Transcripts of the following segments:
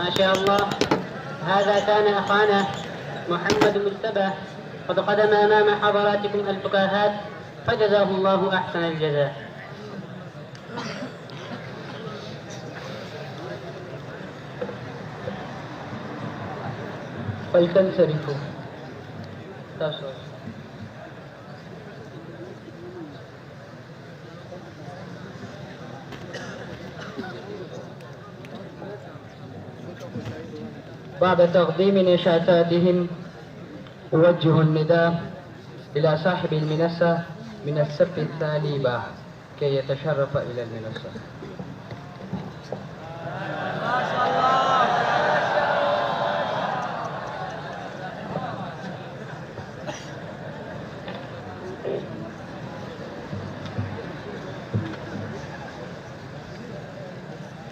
ما شاء الله. هذا كان أخانا محمد مجتبى قد قدم أمام حضراتكم الفكاهات، فجزاه الله أحسن الجزاء. فلتنصرفوا. بعد تقديم نشاتاتهم أوجه النداء إلى صاحب المنصة من السبت الثاني باع كي يتشرف إلى المنصة.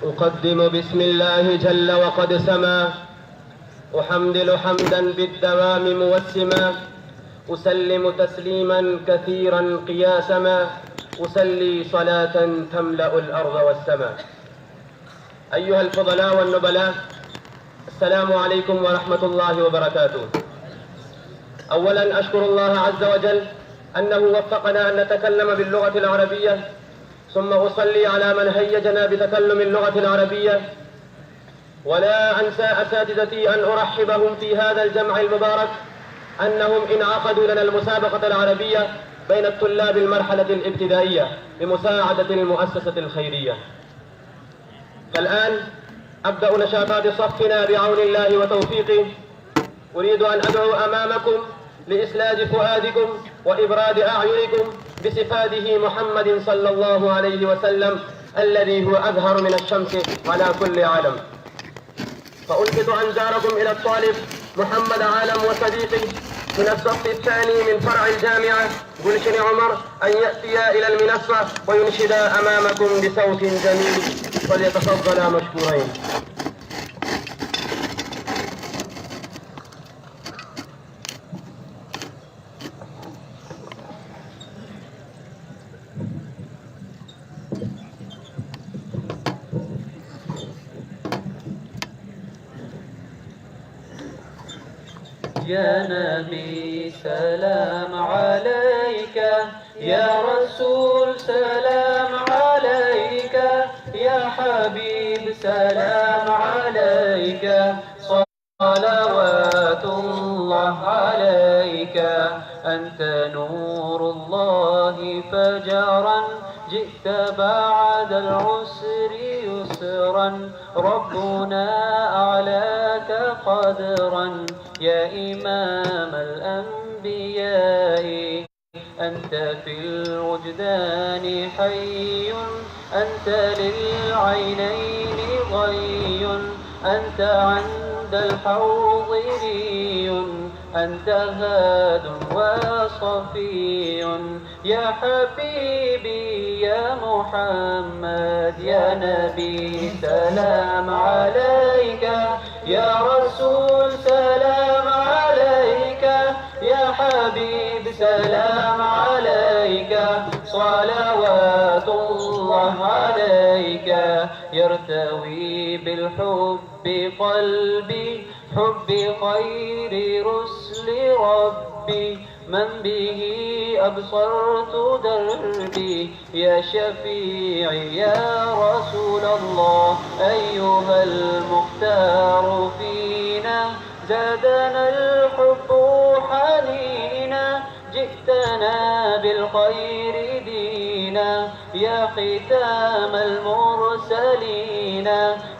أقدم بسم الله جل وقد سما، أحمدل حمدا بالدوام موسما، أسلم تسليما كثيرا قياسما، أسلي صلاة تملأ الأرض والسماء. أيها الفضلاء والنبلاء، السلام عليكم ورحمة الله وبركاته. أولا أشكر الله عز وجل أنه وفقنا أن نتكلم باللغة العربية، ثم أصلي على من هيجنا بتكلم اللغة العربية. ولا أنسى أساتذتي أن أرحبهم في هذا الجمع المبارك، أنهم انعقدوا لنا المسابقة العربية بين الطلاب المرحلة الابتدائية بمساعدة المؤسسة الخيرية. فالآن أبدأ نشاطات صفنا بعون الله وتوفيقه. أريد أن أدعو أمامكم لإسلاد فؤادكم وإبراد أعينكم بصفاته محمد صلى الله عليه وسلم الذي هو أزهر من الشمس على كل عالم. فألفت أنظاركم إلى الطالب محمد عالم وصديقي من الصف الثاني من فرع الجامعة جلشن عمر أن يأتيا إلى المنصة وينشدا أمامكم بصوت جميل، فليتفضلا مشكورين. يا نبي سلام عليك، يا رسول سلام عليك، يا حبيب سلام عليك، صلوات الله عليك. أنت نور الله فجرا، جئت بعد العسر يسرا، ربنا أعلاك قدرا يا إمام الأنبياء. أنت في الوجدان حي، أنت للعينين ضي، أنت عند الحوض ري، أنت هاد وصفي. يا حبيبي يا محمد، يا نبي سلام عليك، يا رسول سلام عليك، يا حبيب سلام عليك، صلوات الله عليك. يرتوي بالحب قلبي، حب خير رسل ربي، من به أبصرت دربي، يا شفيعي يا رسول الله. أيها المختار فينا، زادنا الحب حنينا، جئتنا بالخير دينا، يا ختام المرسلين.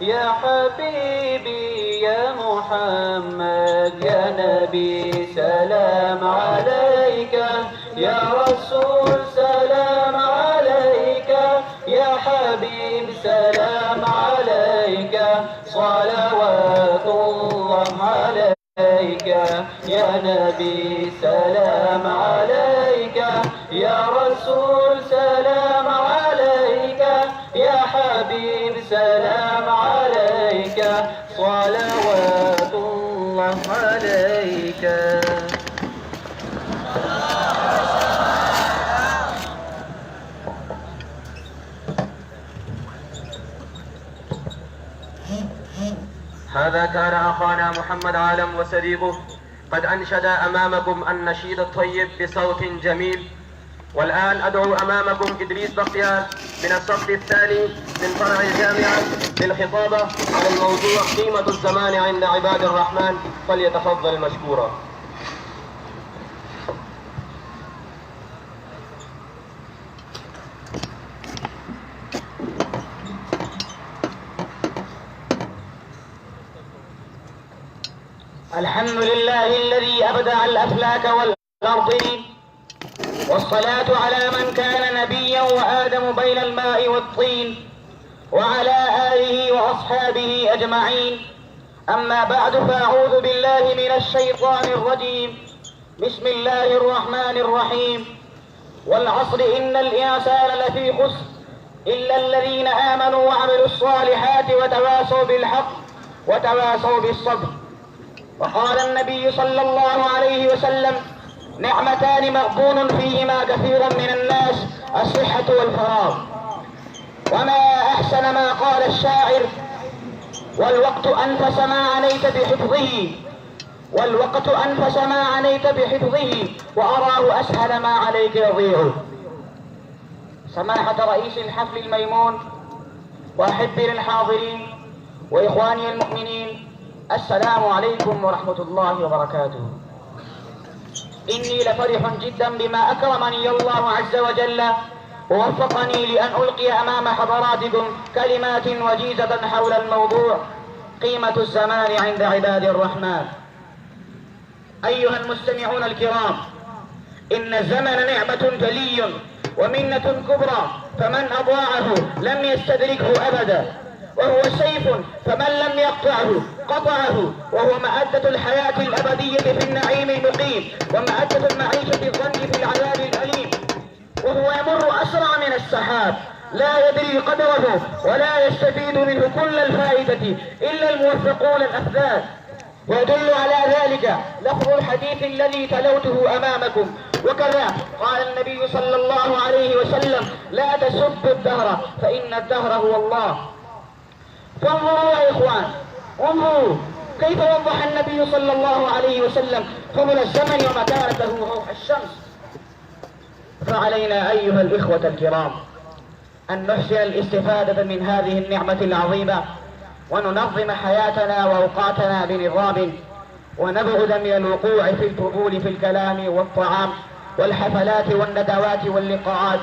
يا حبيبي يا محمد، يا نبي سلام عليك، يا رسول سلام عليك، يا حبيب سلام عليك، صلوات الله عليك. يا نبي سلام عليك، يا رسول سلام عليك، يا حبيب سلام عليك، صلوات الله عليك. هذا كان أخانا محمد عالم وصديقه قد أنشد أمامكم النشيد الطيب بصوت جميل. والآن أدعو أمامكم إدريس بختيار من الصف الثاني من فرع الجامعة للخطابة على الموضوع قيمة الزمان عند عباد الرحمن، فليتفضل مشكورا. الحمد لله الذي أبدع الأفلاك والأرضين، والصلاة على من كان نبيا وآدم بين الماء والطين، وعلى آله وأصحابه أجمعين. أما بعد، فأعوذ بالله من الشيطان الرجيم. بسم الله الرحمن الرحيم. والعصر إن الإنسان لفي خسر إلا الذين آمنوا وعملوا الصالحات وتواصوا بالحق وتواصوا بالصبر. وقال النبي صلى الله عليه وسلم: نعمتان مغبون فيهما كثير من الناس، الصحة والفراغ. وما أحسن ما قال الشاعر: والوقت أنفس ما عنيت بحفظه، والوقت أنفس ما عنيت بحفظه، وأراه أسهل ما عليك يضيع. سماحة رئيس الحفل الميمون، وأحبي الحاضرين، وإخواني المؤمنين، السلام عليكم ورحمة الله وبركاته. إني لفرح جدا بما أكرمني الله عز وجل ووفقني لأن ألقي أمام حضراتكم كلمات وجيزة حول الموضوع قيمة الزمان عند عباد الرحمن. أيها المستمعون الكرام، إن الزمن نعمة جلي ومنة كبرى، فمن أضاعه لم يستدركه أبدا، وهو سيف فمن لم يقطعه قطعه، وهو مادة الحياة الأبدية في النعيم المقيم، ومادة المعيشة الظن في العذاب الأليم. وهو يمر أسرع من السحاب، لا يدري قدره ولا يستفيد منه كل الفائدة إلا الموفقون الأفذاذ. ويدل على ذلك لفظ الحديث الذي تلوته أمامكم. وكذا قال النبي صلى الله عليه وسلم: لا تسبوا الدهر فإن الدهر هو الله. فانظروا يا إخوان، انظروا كيف وضح النبي صلى الله عليه وسلم فضل الزمن ومكانته روح الشمس. فعلينا أيها الإخوة الكرام أن نحسن الاستفادة من هذه النعمة العظيمة، وننظم حياتنا وأوقاتنا بنظام، ونبعد من الوقوع في الفضول في الكلام والطعام والحفلات والندوات واللقاءات،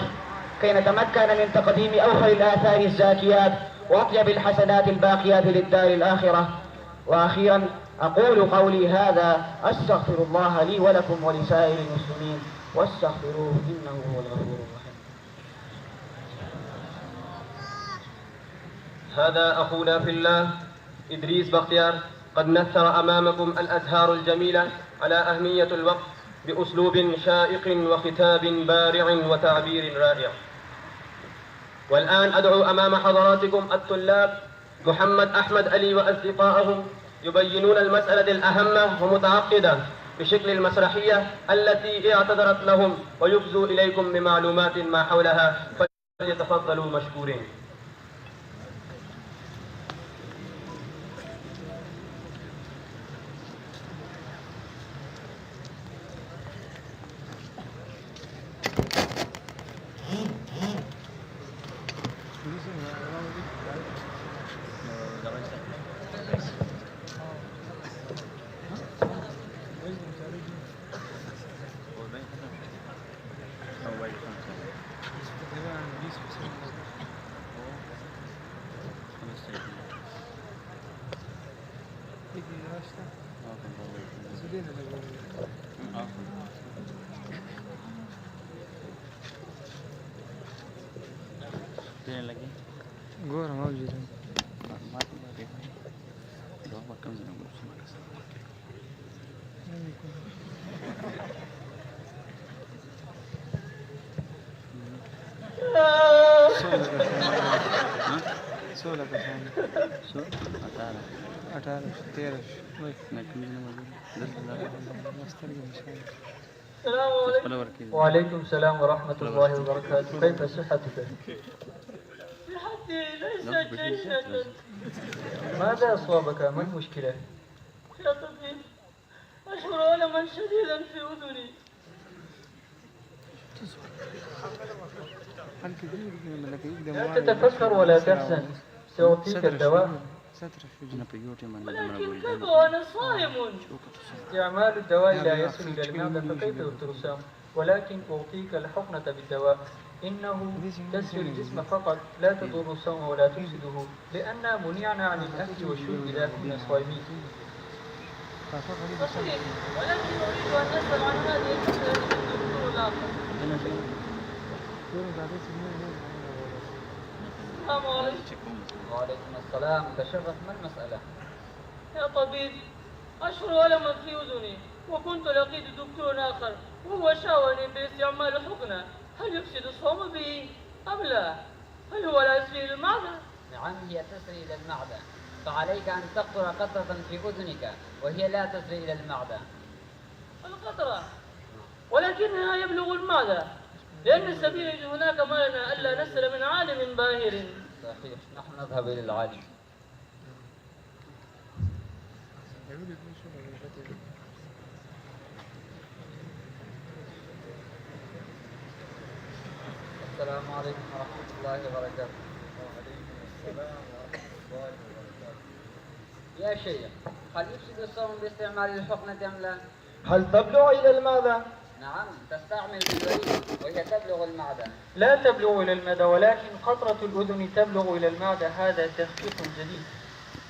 كي نتمكن من تقديم أوفر الآثار الزاكيات وأطيب الحسنات الباقيات للدار الآخرة. وأخيرا أقول قولي هذا، أستغفر الله لي ولكم ولسائر المسلمين، واستغفروه إنه هو الغفور الرحيم. هذا أخونا في الله إدريس بختيار قد نثر أمامكم الأزهار الجميلة على أهمية الوقت بأسلوب شائق وختاب بارع وتعبير رائع. والآن أدعو أمام حضراتكم الطلاب محمد أحمد علي وأصدقائه يبينون المسألة الأهمة ومتعقدة بشكل المسرحية التي اعتذرت لهم، ويفزوا إليكم بمعلومات ما حولها، فليتفضلوا مشكورين. Agora, mal direito. सोलह का 18 13 السلام عليكم. وعليكم السلام ورحمة الله وبركاته. كيف صحتك؟ صوتي ليس جيدا. ماذا أصابك؟ ما المشكلة؟ يا طبيب، أشعر ألما شديدا في أذني. لا تتفكر ولا تحزن، سأعطيك الدواء. ولكن كيف وأنا صائم؟ استعمال الدواء لا يصل إلى المعدة فكيف يترسم؟ ولكن أعطيك الحقنة بالدواء، إنه تسري الجسم فقط لا تضر الصوم ولا تفسده، لأننا منعنا عن الأكل والشرب إذا كنا صائمين. صحيح، ولكن أريد أن أسأل عن هذه المسألة من الدكتور الآخر. السلام عليكم. وعليكم السلام، تشرف. ما المسألة؟ يا طبيب، أشعر ألما في أذني، وكنت لقيت دكتور آخر وهو شاورني باستعمال حقنة. هل يفسد الصوم به أم لا؟ هل هو لا يسري إلى المعدة؟ نعم، هي تسري إلى المعدة، فعليك أن تقطر قطرة في أذنك، وهي لا تسري إلى المعدة. القطرة، ولكنها يبلغ المعدة، لأن السبيل هناك ما لنا ألا نسأل من عالم باهر. صحيح، نحن نذهب إلى العالم. السلام عليكم ورحمة الله وبركاته. وعليكم السلام ورحمة الله وبركاته. يا شيخ، هل يفسد الصوم باستعمال الحقنة أم لا؟ هل تبلغ إلى المعدة؟ نعم، تستعمل بالوريد وهي تبلغ المعدة. لا تبلغ إلى المعدة، ولكن قطرة الأذن تبلغ إلى المعدة. هذا تخفيف جديد.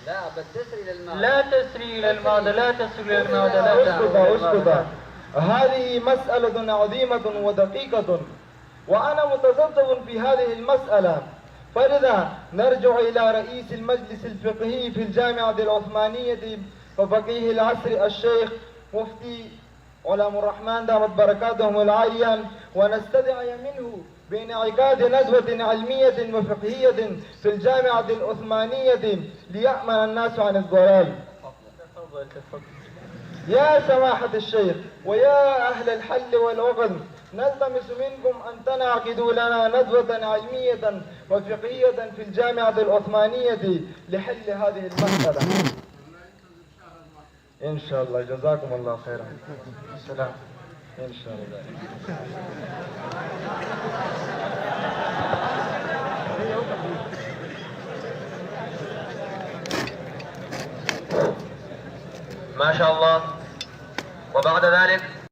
لا، بل تسري إلى المعدة. لا تسري إلى المعدة، لا تسري إلى المعدة، لا اسكت. هذه مسألة عظيمة ودقيقة، وأنا متذبذب في هذه المسألة، فلذا نرجع إلى رئيس المجلس الفقهي في الجامعة العثمانية وفقيه العصر الشيخ مفتي علام الرحمن دامت بركاتهم العالية، ونستدعي منه بانعقاد ندوة علمية وفقهية في الجامعة العثمانية ليأمن الناس عن الضلال. يا سماحة الشيخ ويا أهل الحل والعقد، نلتمس منكم أن تنعقدوا لنا ندوة علمية وفقهية في الجامعة العثمانية لحل هذه المسألة. إن شاء الله. جزاكم الله خيرا. السلام. إن شاء الله. ما شاء الله. وبعد ذلك